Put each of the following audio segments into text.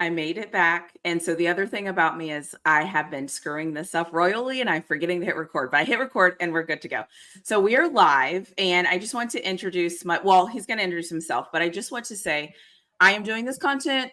I made it back. And so the other thing about me is I have been screwing this up royally and I'm forgetting to hit record, but I hit record and we're good to go. So we are live and I just want to introduce he's going to introduce himself, but I just want to say I am doing this content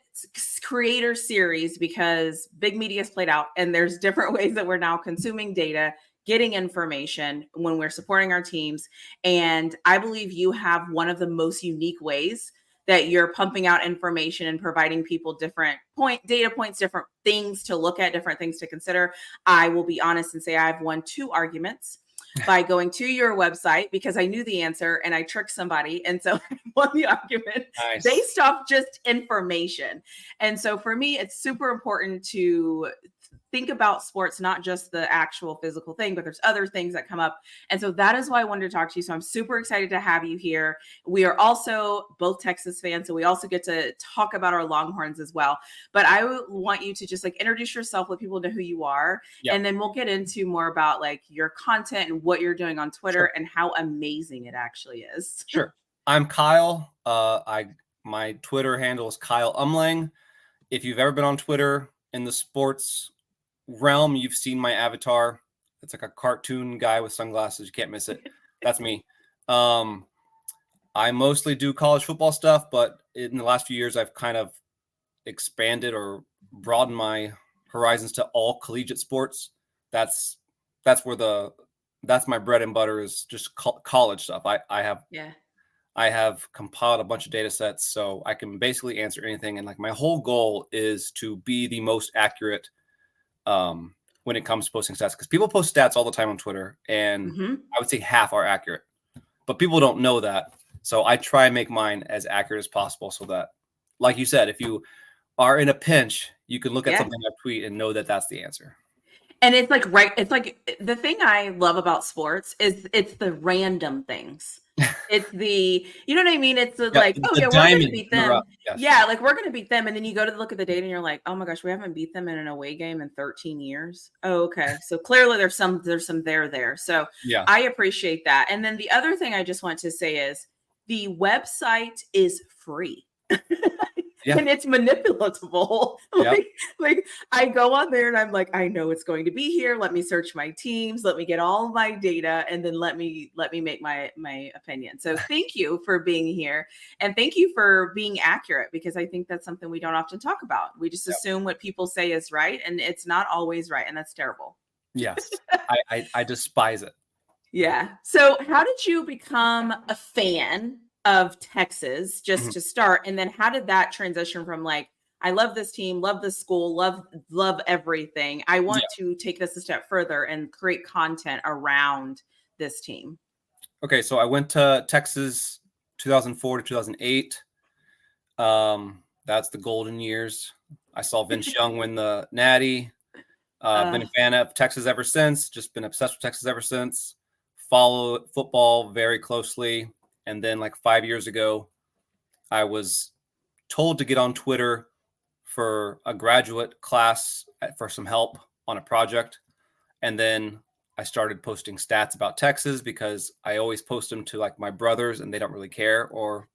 creator series because big media's played out and there's different ways that we're now consuming data, getting information when we're supporting our teams. And I believe you have one of the most unique ways that you're pumping out information and providing people different data points, different things to look at, different things to consider. I will be honest and say I've won 2 arguments by going to your website because I knew the answer and I tricked somebody. And so I won the argument based off just information. And so for me, it's super important to think about sports, not just the actual physical thing, but there's other things that come up. And so that is why I wanted to talk to you. So I'm super excited to have you here. We are also both Texas fans, so we also get to talk about our Longhorns as well. But I want you to just introduce yourself, let people know who you are. Yep. And then we'll get into more about your content and what you're doing on Twitter and how amazing it actually is. Sure. I'm Kyle. My Twitter handle is Kyle Umlang. If you've ever been on Twitter in the sports realm, you've seen my avatar. It's like a cartoon guy with sunglasses. You can't miss it. That's me. I mostly do college football stuff, but in the last few years, I've kind of expanded or broadened my horizons to all collegiate sports. That's my bread and butter is just college stuff. I have compiled a bunch of data sets, so I can basically answer anything. And my whole goal is to be the most accurate when it comes to posting stats, because people post stats all the time on Twitter, and I would say half are accurate, but people don't know that. So I try and make mine as accurate as possible so that, like you said, if you are in a pinch, you can look at something I tweet and know that that's the answer. And it's the thing I love about sports is it's the random things. It's you know what I mean? It's we're going to beat them. Yes. Yeah, we're going to beat them. And then you go to look at the data and you're like, oh my gosh, we haven't beat them in an away game in 13 years. Oh, okay. So clearly there's some there. So yeah, I appreciate that. And then the other thing I just want to say is the website is free. Yeah. And it's manipulatable. I go on there and I'm like, I know it's going to be here. Let me search my teams. Let me get all of my data, and then let me make my opinion. So thank you for being here, and thank you for being accurate, because I think that's something we don't often talk about. We just assume what people say is right, and it's not always right, and that's terrible. Yes, I despise it. Yeah. So how did you become a fan of Texas just to start? And then how did that transition from I love this team, love this school, love everything, I want to take this a step further and create content around this team? Okay. So I went to Texas 2004 to 2008. That's the golden years. I saw Vince Young win the Natty. Been a fan of Texas ever since, just been obsessed with Texas ever since. Follow football very closely. And then 5 years ago, I was told to get on Twitter for a graduate class for some help on a project. And then I started posting stats about Texas because I always post them to my brothers and they don't really care or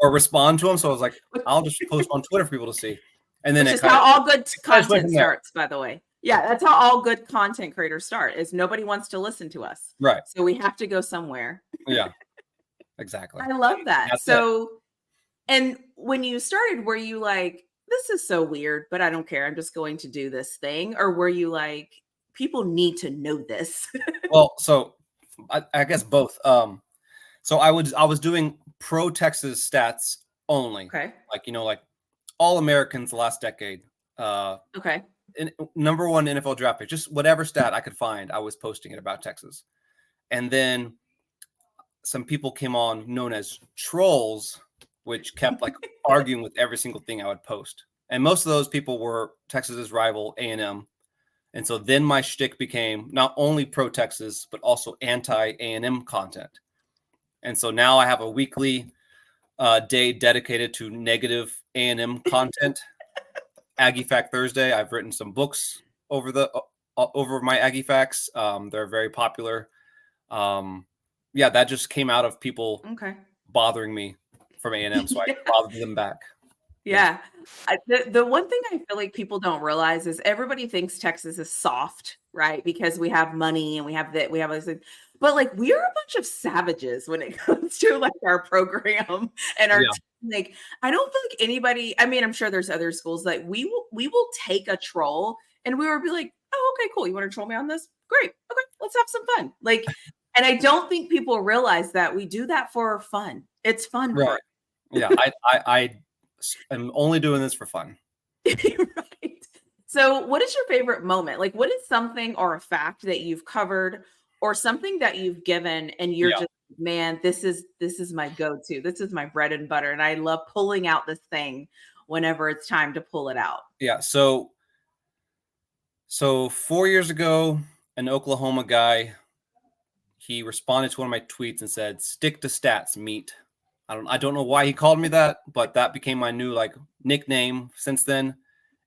respond to them. So I was like, I'll just post on Twitter for people to see. And then which is how all good content starts, by the way. Yeah, that's how all good content creators start, is nobody wants to listen to us. Right. So we have to go somewhere. Yeah. Exactly. I love that. That's so, and when you started, were you this is so weird, but I don't care, I'm just going to do this thing? Or were you people need to know this? Well, so I guess both. So I was doing pro Texas stats only. Okay. All Americans the last decade. Okay. Number 1 NFL draft pick, just whatever stat I could find, I was posting it about Texas. And then some people came on known as trolls, which kept arguing with every single thing I would post. And most of those people were Texas's rival, A&M. And so then my shtick became not only pro Texas, but also anti A&M content. And so now I have a weekly day dedicated to negative A&M content. Aggie Fact Thursday. I've written some books over my Aggie Facts. They're very popular. That just came out of people bothering me from A&M, so I bothered them back. Yeah. The one thing I feel like people don't realize is everybody thinks Texas is soft, right? Because we have money and we have that, we have this, but like we are a bunch of savages when it comes to like our program and our Yeah. like. I don't feel like anybody. I mean, I'm sure there's other schools like we will take a troll and we will be like, oh, okay, cool. You want to troll me on this? Great. Okay, let's have some fun. Like, and I don't think people realize that we do that for fun. It's fun for Right. Yeah. I'm only doing this for fun. right. So, what is your favorite moment? Like, what is something or a fact that you've covered or something that you've given and you're Yeah. just, man, this is my go-to. This is my bread and butter and I love pulling out this thing whenever it's time to pull it out. Yeah. So 4 years ago, an Oklahoma guy, he responded to one of my tweets and said, "Stick to stats, meat." I don't know why he called me that, but that became my new like nickname since then.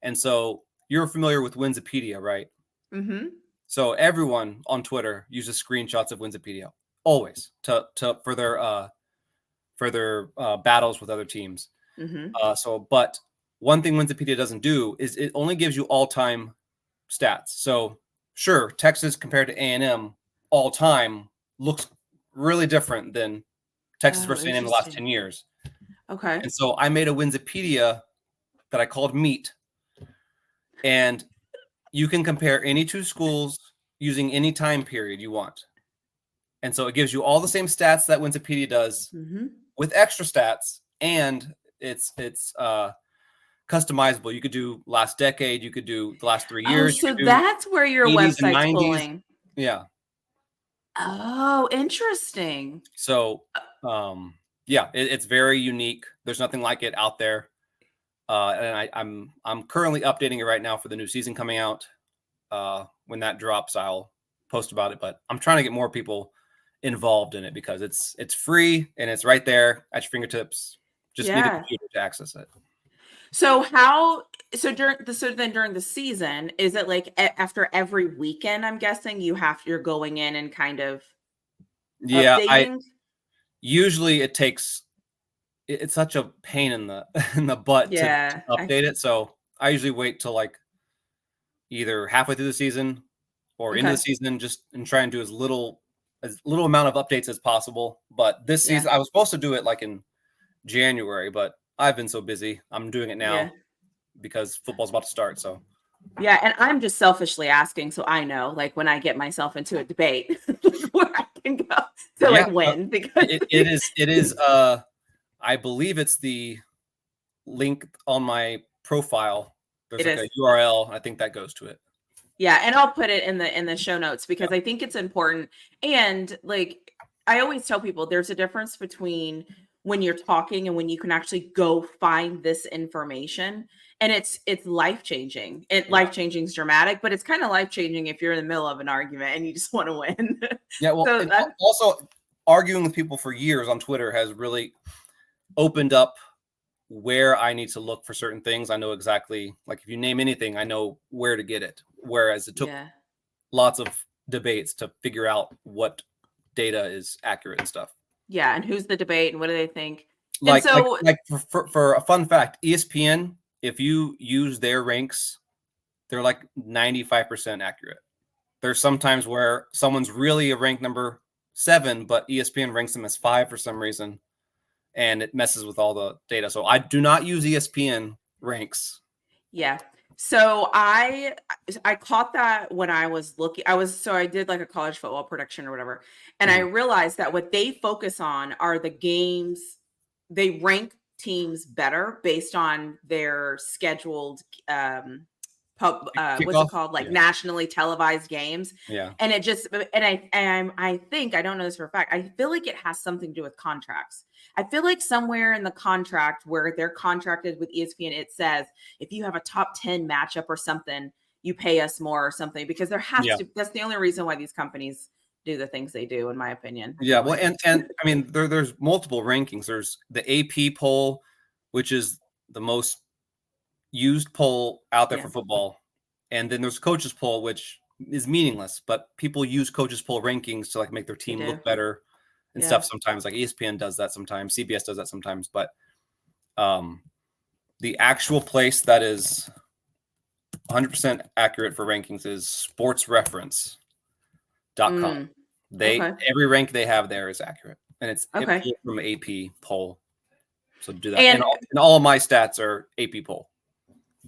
And so you're familiar with Winsipedia, right? Mhm. So everyone on Twitter uses screenshots of Winsipedia always for their battles with other teams. Mhm. But one thing Winsipedia doesn't do is it only gives you all-time stats. So sure, Texas compared to A&M all time looks really different than Texas Oh, versus A&M in the last 10 interesting. years. Okay. And so I made a Winsipedia that I called Meat, and you can compare any two schools using any time period you want. And so it gives you all the same stats that Winsipedia does Mhm. with extra stats, and it's customizable. You could do last decade, you could do the last 3 years, Oh, you so could do that's where your 80s and website's 90s. pulling. Yeah. Oh, interesting. So yeah, it's very unique. There's nothing like it out there. And I'm currently updating it right now for the new season coming out. When that drops, I'll post about it. But I'm trying to get more people involved in it because it's free and it's right there at your fingertips. Just need a Yeah. computer to access it. So how during the season, is it like after every weekend, I'm guessing you're going in and kind of Yeah, I updating? usually it's such a pain in the in the butt to Yeah. update it. So I usually wait till like either halfway through the season or into the Okay. season, just and try and do as little amount of updates as possible. But this Yeah. season, I was supposed to do it like in January, but I've been so busy. I'm doing it Yeah. now because football's about to start. So Yeah, and I'm just selfishly asking so I know, like, when I get myself into a debate, where I can go to, yeah, like, win because it is. I believe it's the link on my profile. There's it like a is. URL. I think that goes to it. Yeah, and I'll put it in the show notes because I think it's important. And like I always tell people there's a difference between when you're talking and when you can actually go find this information. And it's life-changing. It Yeah. life-changing is dramatic, but it's kind of life-changing if you're in the middle of an argument and you just want to win. Yeah. Well, So and that also arguing with people for years on Twitter has really opened up where I need to look for certain things. I know exactly, like if you name anything, I know where to get it. Whereas it took yeah. lots of debates to figure out what data is accurate and stuff. Yeah, and who's the debate and what do they think? And Like like so like for a fun fact, ESPN, if you use their ranks, they're like 95% accurate. There's sometimes where someone's really a rank number 7, but ESPN ranks them as 5 for some reason, and it messes with all the data. So I do not use ESPN ranks. yeah. So I caught that when I was looking. I did like a college football prediction or whatever. And I Mhm. realized that what they focus on are the games. They rank teams better based on their scheduled what's it Kickoff? called? Like Yeah. nationally televised games. Yeah. And it just and I think I don't know this for a fact. I feel like it has something to do with contracts. I feel like somewhere in the contract where they're contracted with ESPN, it says if you have a top 10 matchup or something, you pay us more or something because there has Yeah. to, that's the only reason why these companies do the things they do, in my opinion. Yeah, well, and I mean, there's multiple rankings. There's the AP poll, which is the most used poll out there Yeah, for football, and then there's coaches poll, which is meaningless, but people use coaches poll rankings to like make their they team do. look better and Yeah. stuff. Sometimes, like ESPN does that sometimes, CBS does that sometimes, but um, the actual place that is 100% accurate for rankings is sportsreference.com. Okay. Every rank they have there is accurate, and it Okay. pulled from an AP poll. So do that, And and all of my stats are AP poll.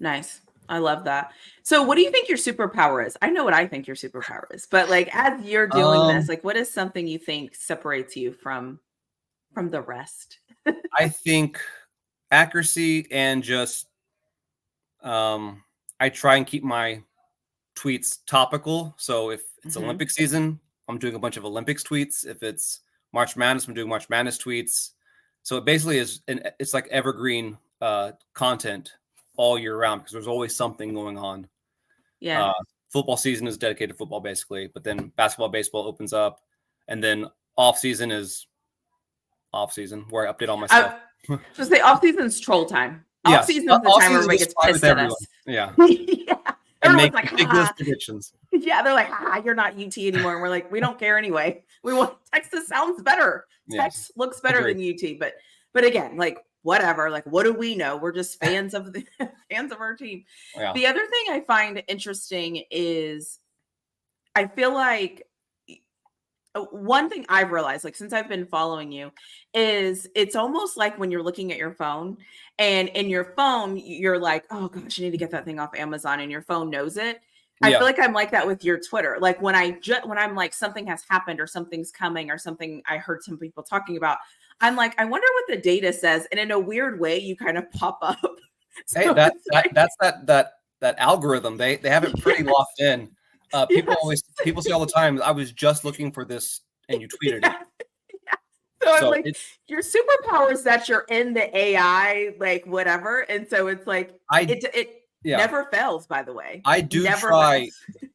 nice. I love that. So what do you think your superpower is? I know what I think your superpower is, but like as you're doing this, like what is something you think separates you from the rest? I think accuracy and just I try and keep my tweets topical. So if it's Olympic season, I'm doing a bunch of Olympics tweets. If it's March Madness, I'm doing March Madness tweets. So it basically is, it's like evergreen content all year round because there's always something going on. Yeah. Football season is dedicated to football basically, but then basketball, baseball opens up, and then off season is off season where I update all my stuff. So say off season's troll time. Off season is the time where everybody gets pissed at us. Yeah. Yeah. And Everyone's make like, ridiculous predictions. Yeah, they're like, you're not UT anymore. And we're like, we don't care anyway. We want Texas sounds better. Texas looks better than UT. But again, like whatever. Like, what do we know? We're just fans of the fans of our team. Yeah. The other thing I find interesting is I feel like one thing I've realized, like since I've been following you, is it's almost like when you're looking at your phone and in your phone, you're like, oh gosh, I need to get that thing off Amazon, and your phone knows it. I feel like I'm like that with your Twitter. Like when I'm like something has happened or something's coming or something I heard some people talking about, I'm like, I wonder what the data says. And in a weird way, you kind of pop up. So hey, that's that algorithm. They have it pretty locked in. People say all the time, I was just looking for this and you tweeted it. So I'm like, your superpower is that you're in the AI, like whatever. And so it's like, it never fails, by the way. I do try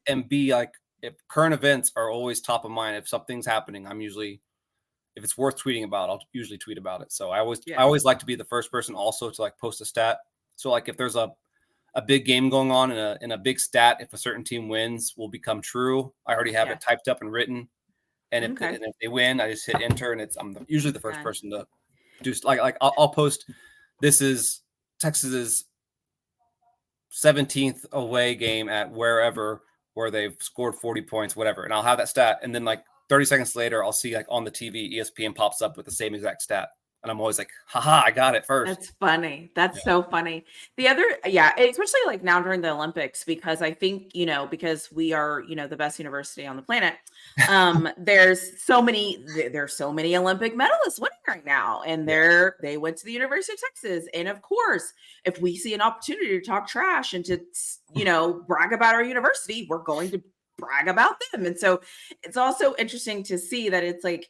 and be like, if current events are always top of mind, if something's happening, if it's worth tweeting about, I'll usually tweet about it. So I always like to be the first person also to like post a stat. So like if there's a big game going on in a big stat, if a certain team wins, will become true. I already have it typed up and written. And if they win, I just hit enter, and I'm usually the first person to do like I'll post. This is Texas's 17th away game at wherever where they've scored 40 points, whatever, and I'll have that stat, and then like 30 seconds later, I'll see like on the TV, ESPN pops up with the same exact stat. And I'm always like, haha, I got it first. That's funny. That's so funny. The other, especially like now during the Olympics, because I think, because we are, the best university on the planet. There's so many Olympic medalists winning right now. And they went to the University of Texas. And of course, if we see an opportunity to talk trash and to, brag about our university, we're going to brag about them. And so it's also interesting to see that it's like,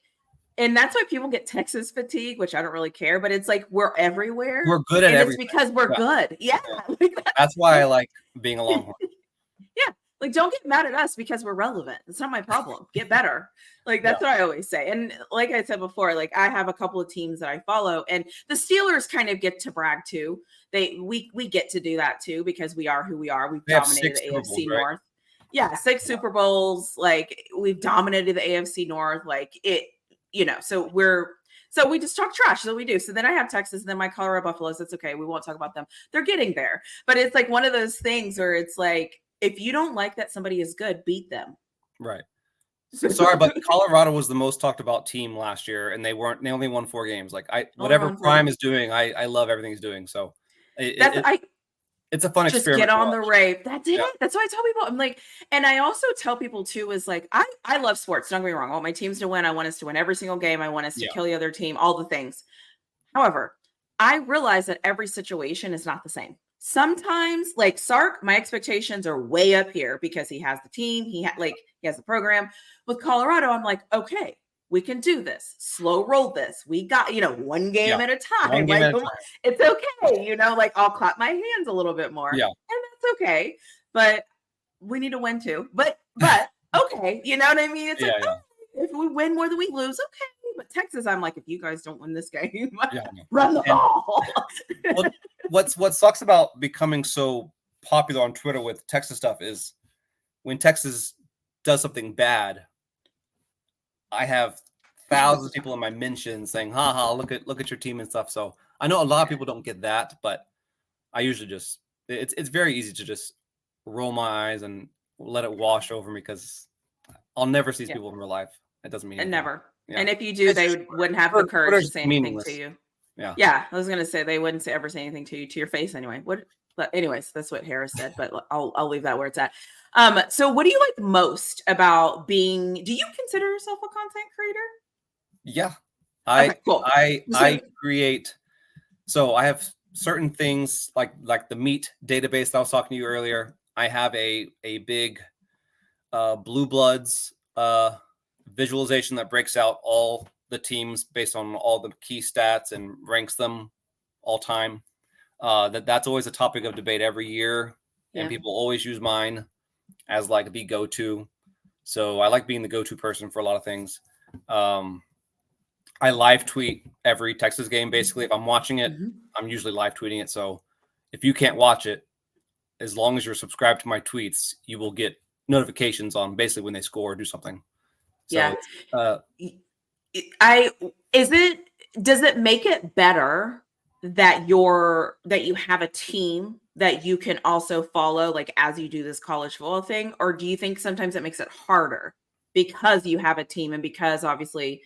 and that's why people get Texas fatigue, which I don't really care, but it's like we're everywhere. We're good at everything. It's because we're good. Yeah. That's why I like being a Longhorn. Yeah. Like, don't get mad at us because we're relevant. It's not my problem. Get better. Like, that's what I always say. And like I said before, like I have a couple of teams that I follow, and the Steelers kind of get to brag too. We get to do that too because we are who we are. We've dominated the AFC North. Yeah, 6 Super Bowls. Like we've dominated the AFC North. Like it. So we just talk trash. So we do. So then I have Texas, and then my Colorado Buffaloes. That's okay. We won't talk about them. They're getting there. But it's like one of those things where it's like, if you don't like that somebody is good, beat them. Right. Sorry, but Colorado was the most talked about team last year, and they only won 4 games. Like whatever Prime is doing, I love everything he's doing. So it's a fun experiment. Just get on the rave. That's it. That's why I tell people. I'm like, and I also tell people too, is like, I love sports. Don't get me wrong. I want my teams to win. I want us to win every single game. I want us to kill the other team, all the things. However, I realize that every situation is not the same. Sometimes like Sark, my expectations are way up here because he has the team. He has the program. With Colorado, I'm like, okay, we can do this. Slow roll this. We got, one game at a time. Like, it's okay. Like I'll clap my hands a little bit more. Yeah. And that's okay. But we need to win too. But okay. You know what I mean? It's if we win more than we lose, okay. But Texas, I'm like, if you guys don't win this game, run the ball. What sucks about becoming so popular on Twitter with Texas stuff is when Texas does something bad, I have thousands of people in my mentions saying, haha, look at your team and stuff. So I know a lot of people don't get that, but I usually just it's very easy to just roll my eyes and let it wash over me because I'll never see these people in real life. It doesn't mean And anything. never. Yeah. And if you do, It's they just wouldn't have the courage to Twitter's say anything to meaningless. you. Yeah. Yeah, I was gonna say they wouldn't ever say anything to you to your face anyway. But anyways, that's what Harris said. But I'll leave that where it's at. So what do you like most about being? Do you consider yourself a content creator? Yeah. Okay, cool. I create. So I have certain things like the meat database that I was talking to you earlier. I have a big Blue Bloods visualization that breaks out all the teams based on all the key stats and ranks them all time. That's always a topic of debate every year, and people always use mine as like the go-to. So I like being the go-to person for a lot of things. I live tweet every Texas game. Basically, if I'm watching it, I'm usually live tweeting it. So if you can't watch it, as long as you're subscribed to my tweets, you will get notifications on basically when they score or do something. So does it make it better that you have a team that you can also follow like as you do this college football thing, or do you think sometimes it makes it harder because you have a team and because obviously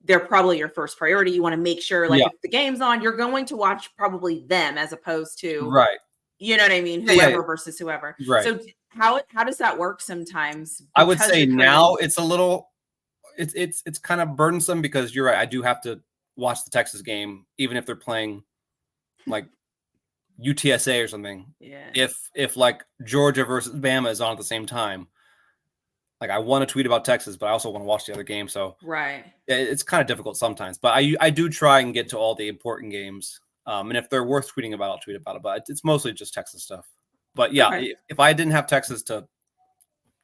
they're probably your first priority? You want to make sure like if the game's on, you're going to watch probably them as opposed to you know what I mean, whoever versus whoever. So how does that work sometimes? I would say now it's a little it's kind of burdensome because you're right. I do have to watch the Texas game, even if they're playing like UTSA or something. Yeah. If like Georgia versus Bama is on at the same time, like I want to tweet about Texas, but I also want to watch the other game. So it's kind of difficult sometimes. But I do try and get to all the important games. And if they're worth tweeting about, I'll tweet about it. But it's mostly just Texas stuff. But yeah, if I didn't have Texas to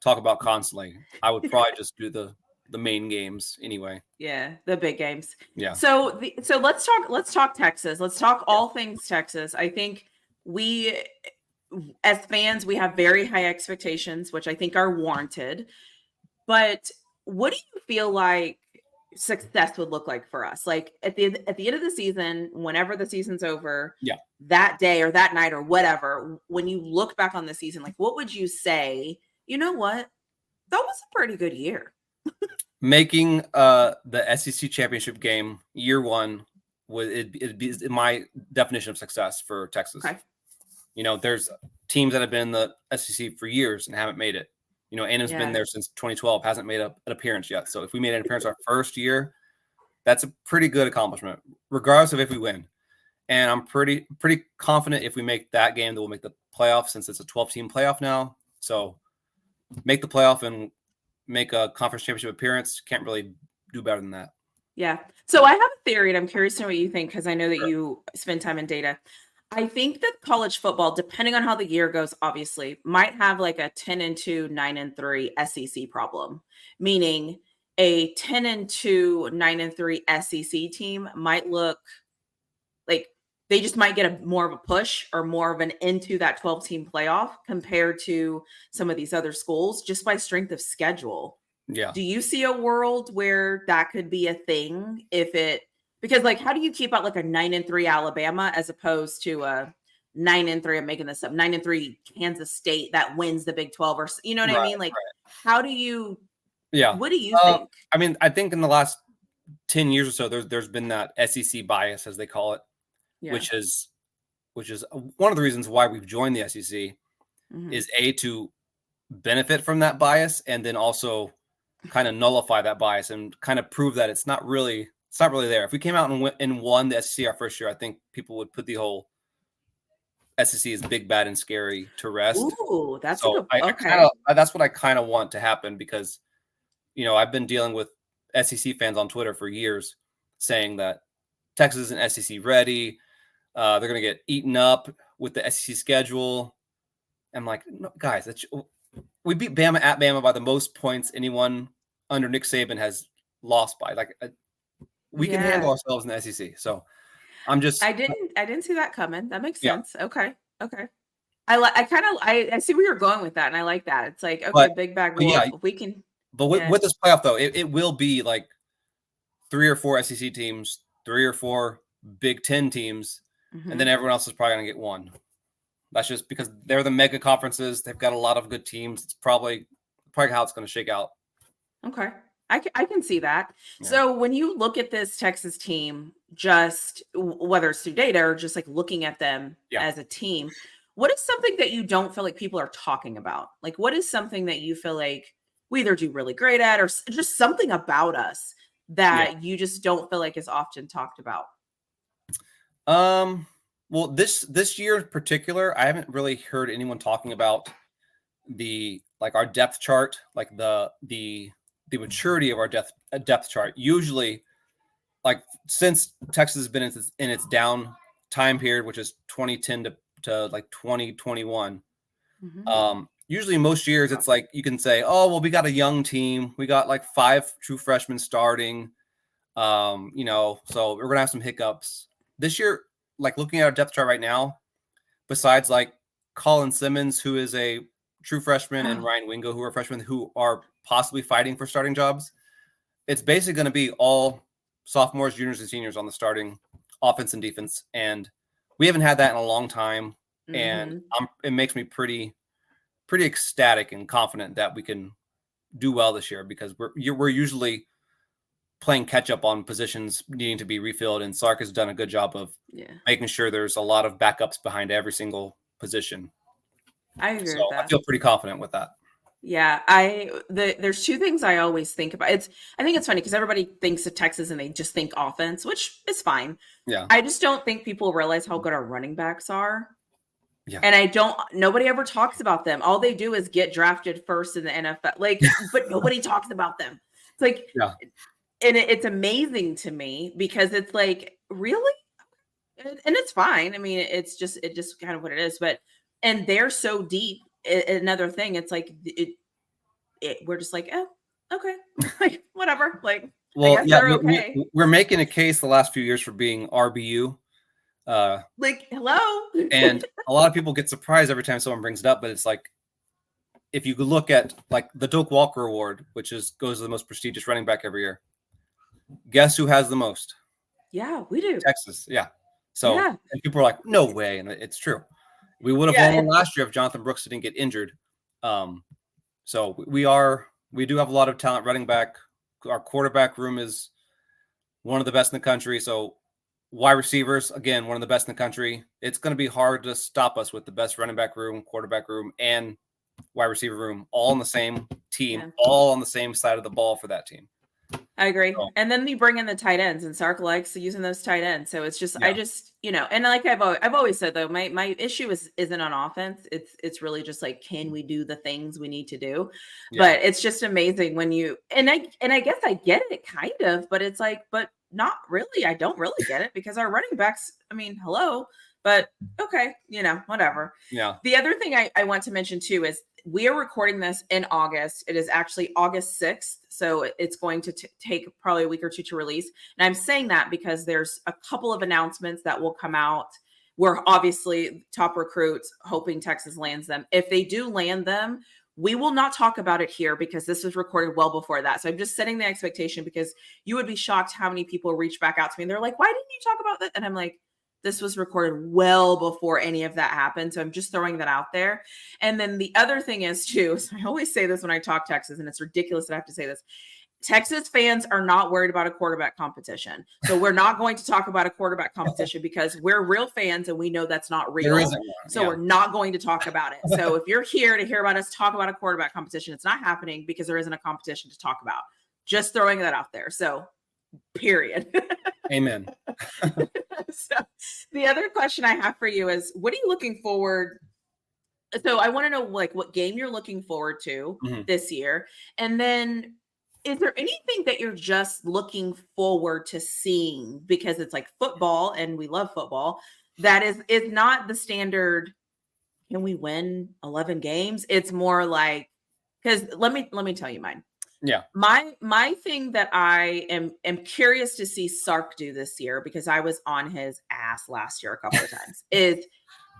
talk about constantly, I would probably just do the main games anyway. Yeah, the big games. Yeah. So let's talk Texas. Let's talk all things Texas. I think we as fans, we have very high expectations, which I think are warranted. But what do you feel like success would look like for us? Like at the end of the season, whenever the season's over, that day or that night or whatever, when you look back on the season, like what would you say? You know what? That was a pretty good year. Making the SEC championship game year one it'd be my definition of success for Texas. Okay. You know, there's teams that have been in the SEC for years and haven't made it. You know, A&M's been there since 2012, hasn't made an appearance yet. So if we made an appearance our first year, that's a pretty good accomplishment, regardless of if we win. And I'm pretty confident if we make that game that we'll make the playoff, since it's a 12-team playoff now. So make the playoff and make a conference championship appearance. Can't really do better than that. Yeah. So I have a theory, and I'm curious to know what you think, because I know that you spend time in data. I think that college football, depending on how the year goes, obviously, might have like a 10-2, 9-3 SEC problem, meaning a 10-2, 9-3 SEC team might look like they just might get more of a push or more of an into that 12-team playoff compared to some of these other schools just by strength of schedule. Yeah. Do you see a world where that could be a thing because like, how do you keep out like a 9-3 Alabama as opposed to a 9-3, I'm making this up, 9-3 Kansas State that wins the Big 12 or, you know what I mean? Like, how do you, what do you think? I mean, I think in the last 10 years or so, there's been that SEC bias, as they call it, which is one of the reasons why we've joined the SEC is to benefit from that bias, and then also kind of nullify that bias and kind of prove that it's not really there. If we came out and won the SEC our first year, I think people would put the whole SEC is big, bad, and scary to rest. Ooh, that's so that's what I kind of want to happen, because, you know, I've been dealing with SEC fans on Twitter for years saying that Texas isn't SEC ready. They're going to get eaten up with the SEC schedule. I'm like, no, guys, we beat Bama at Bama by the most points anyone under Nick Saban has lost by. Like, we can handle ourselves in the SEC. So I'm just. I didn't see that coming. That makes sense. Okay. I see where you're going with that, and I like that. It's like, okay, big bag wolf. We can. But with this playoff though, it will be like 3 or 4 SEC teams, 3 or 4 Big Ten teams, and then everyone else is probably going to get one. That's just because they're the mega conferences. They've got a lot of good teams. It's probably how it's going to shake out. Okay. I can see that. Yeah. So when you look at this Texas team, just whether it's through data or just like looking at them as a team, what is something that you don't feel like people are talking about? Like, what is something that you feel like we either do really great at or just something about us that you just don't feel like is often talked about? Well, this year in particular, I haven't really heard anyone talking about our depth chart, like the maturity of our depth chart. Usually, like since Texas has been in its down time period, which is 2010 to like 2021. Usually most years it's like you can say, oh, well, we got a young team. We got like 5 true freshmen starting. So we're gonna have some hiccups. This year, like looking at our depth chart right now, besides like Colin Simmons, who is a true freshman, and Ryan Wingo, who are freshmen who are possibly fighting for starting jobs, it's basically going to be all sophomores, juniors, and seniors on the starting offense and defense. And we haven't had that in a long time. And it makes me pretty ecstatic and confident that we can do well this year, because we're usually playing catch up on positions needing to be refilled. And Sark has done a good job of making sure there's a lot of backups behind every single position. I agree with that. I feel pretty confident with that. Yeah, there's 2 things I always think about. I think it's funny because everybody thinks of Texas and they just think offense, which is fine. Yeah. I just don't think people realize how good our running backs are. Yeah. And nobody ever talks about them. All they do is get drafted first in the NFL. But nobody talks about them. It's like, and it's amazing to me because it's like, really? And it's fine. I mean, it just kind of what it is. And they're so deep. Another thing, it's like we're just like, oh, okay, like whatever. Like, well, okay. We're making a case the last few years for being RBU. Like, hello. And a lot of people get surprised every time someone brings it up, but it's like, if you could look at like the Doak Walker Award, which goes to the most prestigious running back every year, guess who has the most? Yeah, we do. Texas. Yeah. So and people are like, no way. And it's true. We would have won last year if Jonathan Brooks didn't get injured. So we do have a lot of talent running back. Our quarterback room is one of the best in the country. So wide receivers, again, one of the best in the country. It's going to be hard to stop us with the best running back room, quarterback room, and wide receiver room, all on the same team, all on the same side of the ball for that team. I agree. And then you bring in the tight ends, and Sark likes using those tight ends. So it's just, I just, and like I've always said though, my issue isn't on offense. It's really just like, can we do the things we need to do? But it's just amazing when and I guess I get it kind of, but it's like, but not really. I don't really get it because our running backs, I mean, hello, but okay, whatever. Yeah. The other thing I want to mention too is we are recording this in August. It is actually August 6th. So it's going to take probably a week or 2 to release. And I'm saying that because there's a couple of announcements that will come out. We're obviously top recruits, hoping Texas lands them. If they do land them, we will not talk about it here because this was recorded well before that. So I'm just setting the expectation because you would be shocked how many people reach back out to me. And they're like, why didn't you talk about that? And I'm like, this was recorded well before any of that happened. So I'm just throwing that out there. And then the other thing is too, so I always say this when I talk Texas, and it's ridiculous that I have to say this. Texas fans are not worried about a quarterback competition. So we're not going to talk about a quarterback competition because we're real fans and we know that's not real. So we're not going to talk about it. So if you're here to hear about us talk about a quarterback competition, it's not happening because there isn't a competition to talk about. Just throwing that out there. So period. Amen. So the other question I have for you is, what are you looking forward? So I want to know like what game you're looking forward to this year. And then is there anything that you're just looking forward to seeing because it's like football and we love football that is not the standard, can we win 11 games? It's more like, because let me tell you mine. Yeah. My thing that I am curious to see Sark do this year, because I was on his ass last year a couple of times, is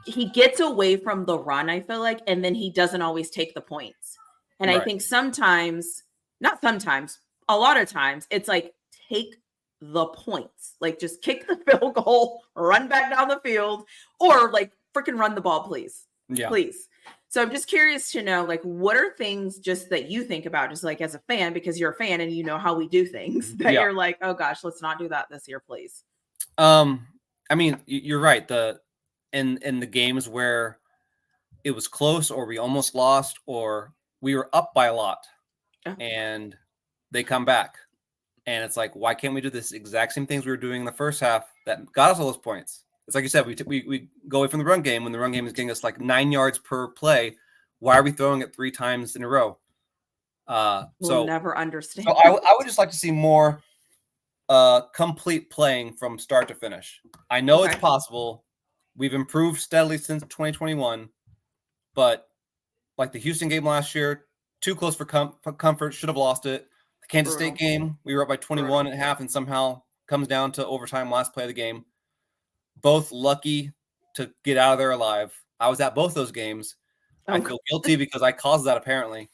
he gets away from the run, I feel like, and then he doesn't always take the points. And I think a lot of times it's like, take the points, like just kick the field goal, run back down the field, or like freaking run the ball, please. Yeah. Please. So I'm just curious to know, like, what are things just that you think about, just like as a fan, because you're a fan and you know how we do things, that Yeah. you're like, oh gosh, let's not do that this year, please. I mean, you're right. In the games where it was close or we almost lost or we were up by a lot Oh. and they come back. And it's like, why can't we do this exact same things we were doing in the first half that got us all those points? It's like you said, we go away from the run game when the run game is getting us like 9 yards per play. Why are we throwing it 3 times in a row? We'll never understand. So I would just like to see more complete playing from start to finish. I know it's possible. We've improved steadily since 2021, but like the Houston game last year, too close for comfort, should have lost it. The Kansas State game, we were up by 21 at half and somehow comes down to overtime, last play of the game. Both lucky to get out of there alive. I was at both those games. I feel guilty because I caused that apparently.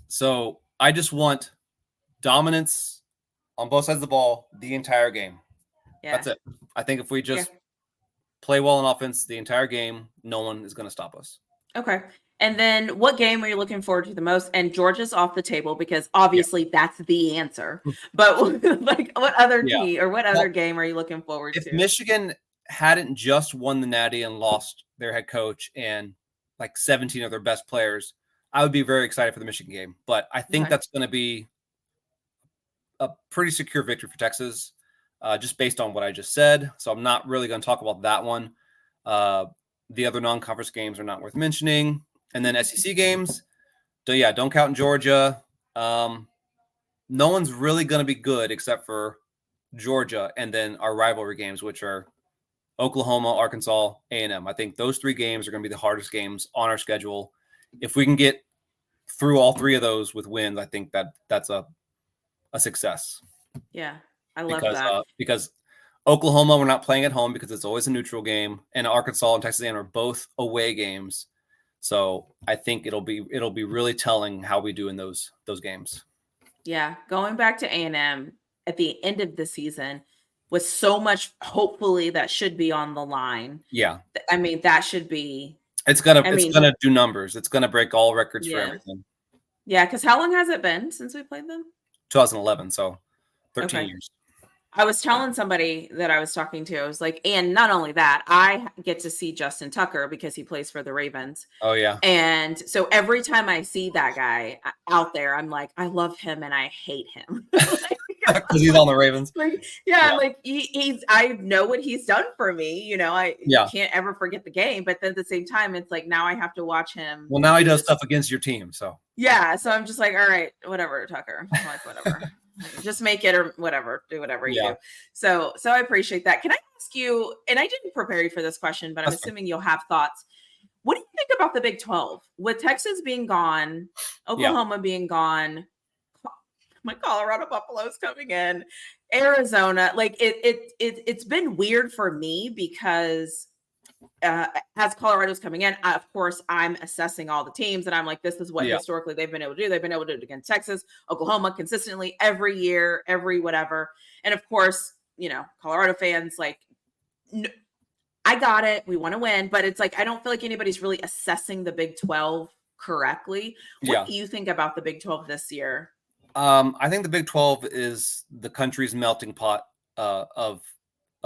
So I just want dominance on both sides of the ball the entire game. Yeah. That's it. I think if we just play well on offense the entire game, no one is going to stop us. Okay. And then what game are you looking forward to the most? And Georgia's off the table because obviously that's the answer. But like what other team or what other game are you looking forward to? If Michigan hadn't just won the Natty and lost their head coach and like 17 of their best players, I would be very excited for the Michigan game. But I think that's going to be a pretty secure victory for Texas, just based on what I just said. So I'm not really going to talk about that one. The other non-conference games are not worth mentioning. And then SEC games, don't count in Georgia. No one's really going to be good except for Georgia and then our rivalry games, which are Oklahoma, Arkansas, A&M. I think those 3 games are going to be the hardest games on our schedule. If we can get through all 3 of those with wins, I think that's a success. Yeah, I love that. Because Oklahoma, we're not playing at home because it's always a neutral game, and Arkansas and Texas A&M are both away games. So I think it'll be really telling how we do in those games. Yeah, going back to A&M at the end of the season with so much, hopefully that should be on the line. Yeah, I mean that should be. It's gonna do numbers. It's gonna break all records for everything. Yeah, because how long has it been since we played them? 2011, so 13 years. I was telling somebody that I was talking to, I was like, and not only that, I get to see Justin Tucker because he plays for the Ravens. Oh, yeah. And so every time I see that guy out there, I'm like, I love him and I hate him. Because he's on the Ravens. Like he's I know what he's done for me. You know, I can't ever forget the game. But then at the same time, it's like now I have to watch him. Well, now he does stuff against your team. So yeah. So I'm just like, all right, whatever, Tucker. I'm like, whatever. Just make it or whatever, do whatever you do. So I appreciate that. Can I ask you, and I didn't prepare you for this question, but I'm assuming you'll have thoughts. What do you think about the Big 12 with Texas being gone, Oklahoma being gone, my Colorado Buffaloes coming in, Arizona? Like it's been weird for me because as Colorado's coming in, of course, I'm assessing all the teams and I'm like, this is what historically they've been able to do. They've been able to do it against Texas, Oklahoma consistently every year, every whatever. And of course, you know, Colorado fans like, I got it. We want to win, but it's like, I don't feel like anybody's really assessing the Big 12 correctly. What do you think about the Big 12 this year? I think the Big 12 is the country's melting pot of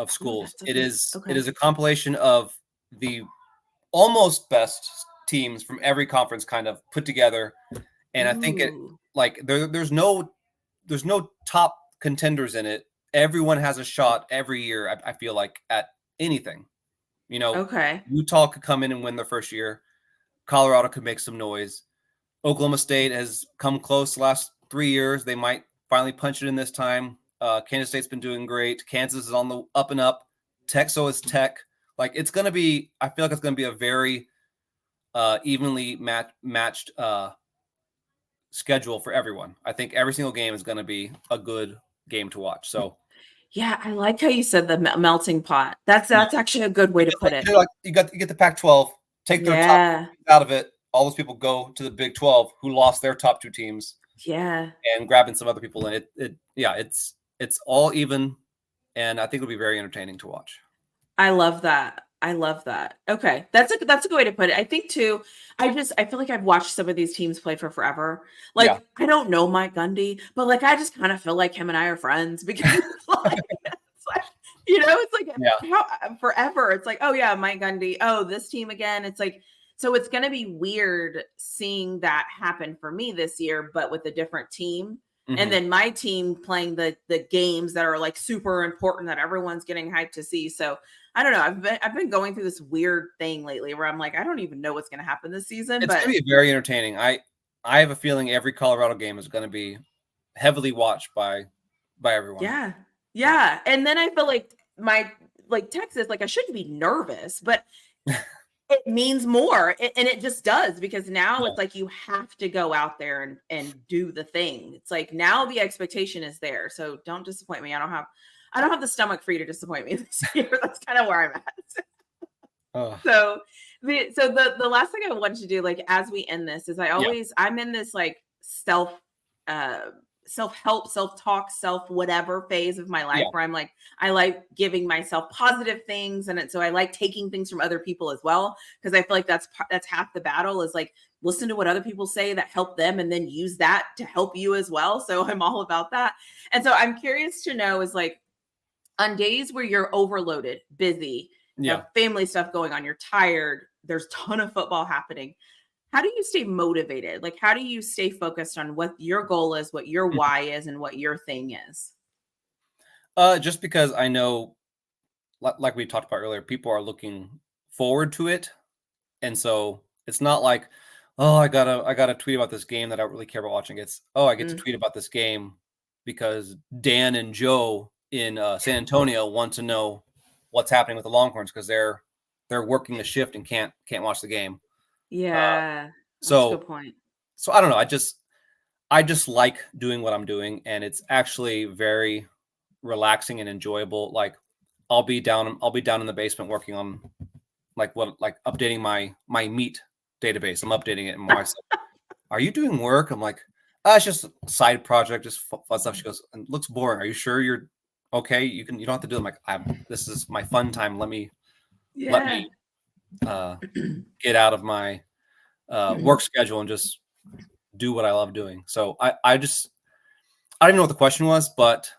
schools. It is a compilation of the almost best teams from every conference kind of put together. And I think there's no top contenders in it. Everyone has a shot every year. I feel like at anything, you know, Utah could come in and win their first year. Colorado could make some noise. Oklahoma State has come close the last 3 years. They might finally punch it in this time. Kansas State's been doing great. Kansas is on the up and up. So is Tech. Like it's going to be, I feel like it's going to be a very evenly matched schedule for everyone. I think every single game is going to be a good game to watch. So, yeah, I like how you said the melting pot. That's actually a good way to put it. Like you get the Pac-12, take their top out of it. All those people go to the Big 12 who lost their top 2 teams. Yeah, and grabbing some other people in it. It's all even, and I think it'll be very entertaining to watch. I love that. I love that. Okay. That's a good way to put it. I think too, I feel like I've watched some of these teams play for forever. Yeah. Like I don't know Mike Gundy, but like I just kind of feel like him and I are friends because like it's like it's like Yeah. how forever. It's like, oh yeah, Mike Gundy. Oh, this team again. It's like so it's gonna be weird seeing that happen for me this year, but with a different team. And Mhm. then my team playing the games that are like super important that everyone's getting hyped to see. So I don't know. I've been going through this weird thing lately where I'm like, I don't even know what's going to happen this season. It's But gonna be very entertaining. I have a feeling every Colorado game is gonna be heavily watched by everyone. yeah, Yeah. yeah. And then I feel like like Texas, like I shouldn't be nervous, but it means more, and it just does because now Yeah. it's like you have to go out there and do the thing. It's like now the expectation is there, so don't disappoint me. I don't have the stomach for you to disappoint me this year. That's kind of where I'm at. Oh, So the last thing I wanted to do, like as we end this, is yeah. I'm in this like uh self-help, self-talk, self whatever phase of my life Yeah. where I'm like, I like giving myself positive things. So I like taking things from other people as well. Cause I feel like that's half the battle is like listen to what other people say that help them and then use that to help you as well. So I'm all about that. And so I'm curious to know is like on days where you're overloaded, busy, you Yeah. have family stuff going on, you're tired, there's a ton of football happening. How do you stay motivated? Like, how do you stay focused on what your goal is, what your Mhm. why is, and what your thing is? Just because I know, like we talked about earlier, people are looking forward to it, and so it's not like, oh, I gotta tweet about this game that I don't really care about watching. It's I get to Mm, tweet about this game because Dan and Joe in San Antonio want to know what's happening with the Longhorns because they're working a shift and can't watch the game. Uh, yeah, that's a good so point. so I don't know. I just like doing what I'm doing, and it's actually very relaxing and enjoyable. Like I'll be down in the basement working on like updating my meat database. I'm updating it, and my wife's like, "Are you doing work?" I'm like, it's just a side project, just fun stuff." She goes, "It looks boring. Are you sure you're okay? You don't have to do it." I'm like, This is my fun time. Let me Yeah. uh, get out of my work schedule and just do what I love doing. So I didn't know what the question was, but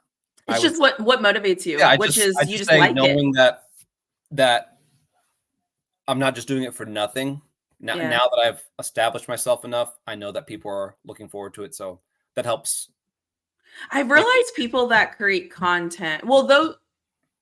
I It's would just what motivates yeah, you, which I is you just just say like it. knowing that I'm not just doing it for nothing. Yeah. Now that I've established myself enough, I know that people are looking forward to it, so that helps I've make it realized easier. people that create content, well, though,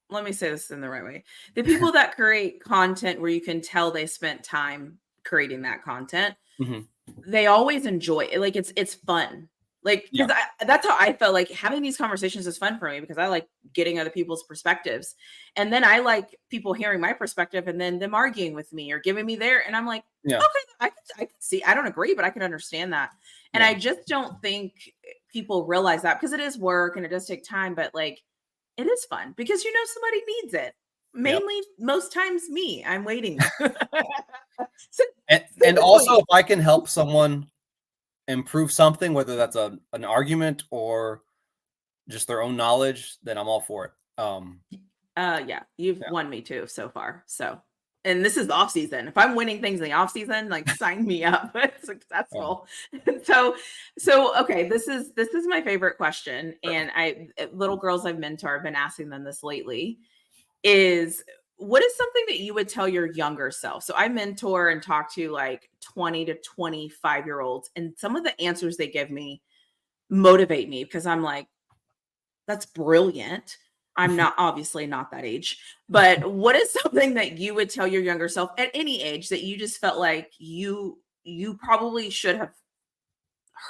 let me say this in the right way. The people that create content where you can tell they spent time creating that content, Mhm. they always enjoy it. Like it's fun. Like Yeah, because that's how I felt like having these conversations is fun for me because I like getting other people's perspectives, and then I like people hearing my perspective and then them arguing with me or giving me their, and I'm like, yeah, okay, I can see. I don't agree, but I can understand that, and I yeah, just don't think people realize that because it is work and it does take time, but like it is fun because somebody needs it. yep. Mainly, most times me. I'm waiting. Sit, And sit also, between. if I can help someone improve something, whether that's an argument or just their own knowledge, then I'm all for it. Yeah, you've Yeah, won me too so far. So, and this is the off season. If I'm winning things in the off season, like sign me up. It's yeah, successful. And so okay, this is my favorite question, and little girls I've mentored, I've been asking them this lately. Is what is something that you would tell your younger self? So I mentor and talk to like 20 to 25-year-olds, and some of the answers they give me motivate me because I'm like, that's brilliant. I'm not obviously not that age, but what is something that you would tell your younger self at any age that you just felt like you probably should have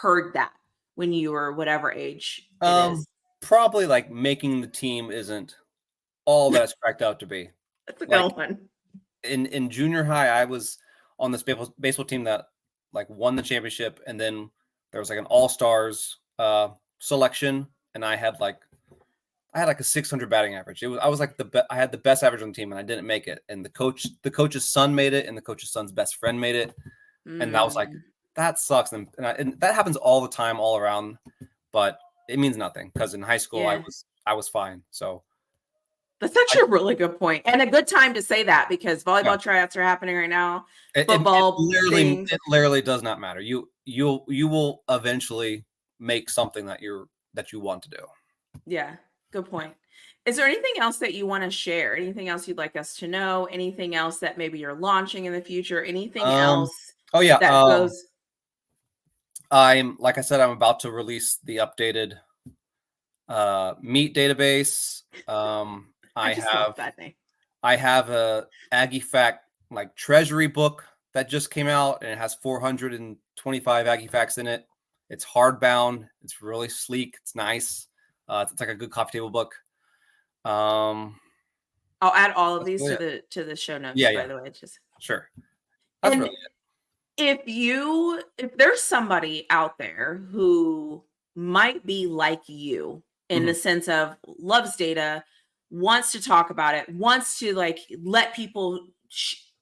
heard that when you were whatever age it um, is? probably like making the team isn't all that it's cracked out to be. That's a Like good one. in junior high, I was on this baseball team that like won the championship, and then there was like an all stars selection, and I had like a 600 batting average. I was like I had the best average on the team, and I didn't make it. And the coach's son made it, and the coach's son's best friend made it, and I was like, Mm, that sucks. And that happens all the time, all around, but it means nothing because in high school yeah. I was fine. So That's actually a really good point, and a good time to say that because volleyball Yeah. tryouts are happening right now. It Football literally, things. it literally does not matter. You will eventually make something that you want to do. Yeah, good point. Is there anything else that you want to share? Anything else you'd like us to know? Anything else that maybe you're launching in the future? Anything else Oh yeah. that goes? Like I said, I'm about to release the updated meet database. I just love that name. I have a Aggie Fact like treasury book that just came out, and it has 425 Aggie Facts in it. It's hardbound. It's really sleek. It's nice. It's like a good coffee table book. I'll add all of these really to the show notes. Yeah, By yeah. the way, it's just Sure. That's and really it. if there's somebody out there who might be like you in the Mhm. sense of loves data, wants to talk about it, wants to like let people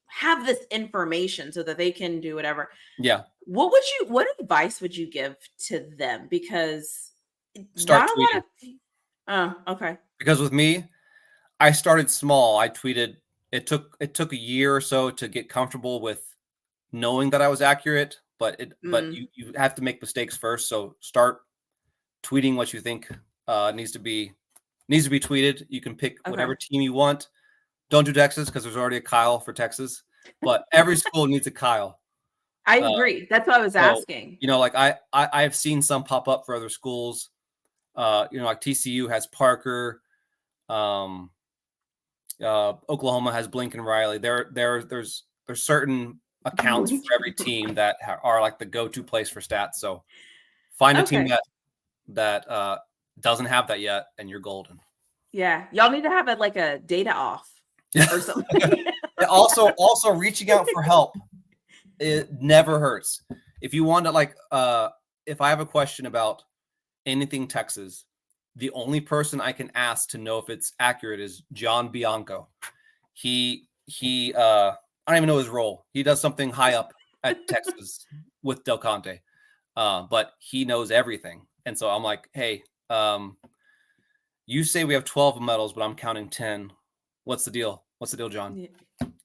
have this information so that they can do whatever. Yeah. What advice would you give to them? Because Start not a lot tweeting. of okay. Because with me, I started small. I tweeted. It took a year or so to get comfortable with knowing that I was accurate, but Mm, you have to make mistakes first. So start tweeting what you think needs to be tweeted. You can pick okay. whatever team you want. Don't do Texas because there's already a Kyle for Texas, but every school needs a Kyle. I Uh, agree. That's what I was so asking. like I've seen some pop up for other schools. Like TCU has Parker. Um, Oklahoma has Blinken Riley. There's certain accounts for every team that are like the go-to place for stats. So find a team Okay. that doesn't have that yet, and you're golden. Yeah. Y'all need to have it like a data off or something. Also reaching out for help. It never hurts. If you want to if I have a question about anything Texas, the only person I can ask to know if it's accurate is John Bianco. I don't even know his role. He does something high up at Texas with Del Conte. But he knows everything. And so I'm like, hey, you say we have 12 medals, but I'm counting 10. What's the deal? What's the deal, John?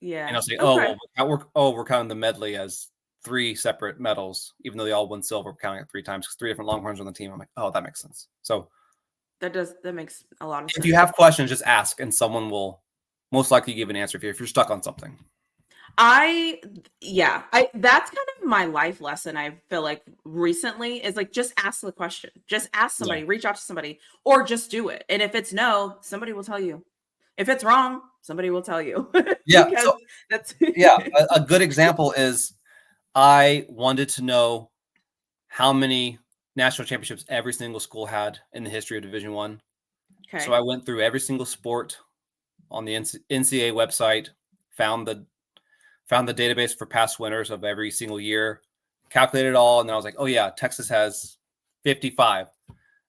Yeah. And I'll say, Okay. we're counting the medley as 3 separate medals, even though they all won silver. We're counting it 3 times because 3 different Longhorns on the team. I'm like, oh, that makes sense. So That makes a lot of sense. if you have questions, just ask, and someone will most likely give an answer if you're stuck on something. That's kind of my life lesson. I feel like recently is like, just ask the question, just ask somebody, reach out to somebody, or just do it. And if it's no, somebody will tell you. If it's wrong, somebody will tell you. Yeah. Because So, that's a good example is I wanted to know how many national championships every single school had in the history of Division I. okay. So I went through every single sport on the NCAA website, found the database for past winners of every single year, calculated it all, and then I was like, oh yeah, Texas has 55.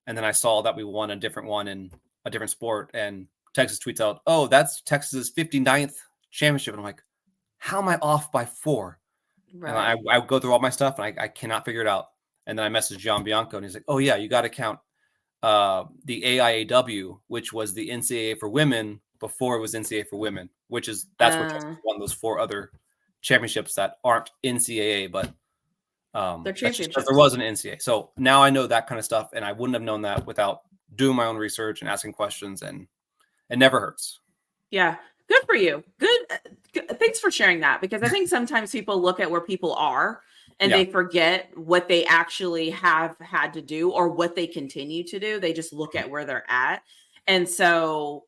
And then I saw that we won a different one in a different sport, and Texas tweets out, oh, that's Texas's 59th championship. And I'm like, how am I off by 4? Right. And I go through all my stuff, and I cannot figure it out. And then I messaged John Bianco, and he's like, oh yeah, you got to count the AIAW, which was the NCAA for women before it was NCAA for women, that's where Texas won those 4 other championships that aren't NCAA, but they're that's just because championships. there was an NCAA. So now I know that kind of stuff, and I wouldn't have known that without doing my own research and asking questions, and it never hurts. Yeah. Good for you. Good. Thanks for sharing that, because I think sometimes people look at where people are and Yeah. they forget what they actually have had to do or what they continue to do. They just look at where they're at. And so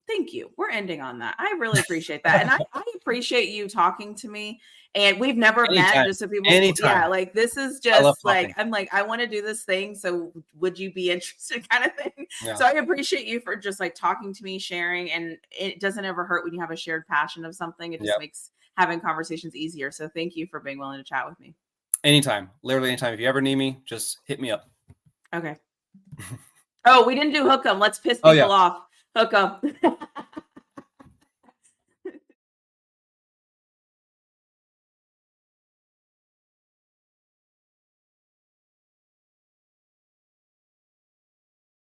thank you. We're ending on that. I really appreciate that. And I appreciate you talking to me. And we've never met, just so people, yeah, like this is just like, I'm like, I want to do this thing. So would you be interested, kind of thing? Yeah. So I appreciate you for just like talking to me, sharing, and it doesn't ever hurt when you have a shared passion of something. It just makes having conversations easier. So thank you for being willing to chat with me. Anytime, literally anytime. If you ever need me, just hit me up. Okay. Oh, we didn't do hook 'em. Let's piss people off. Hook 'em.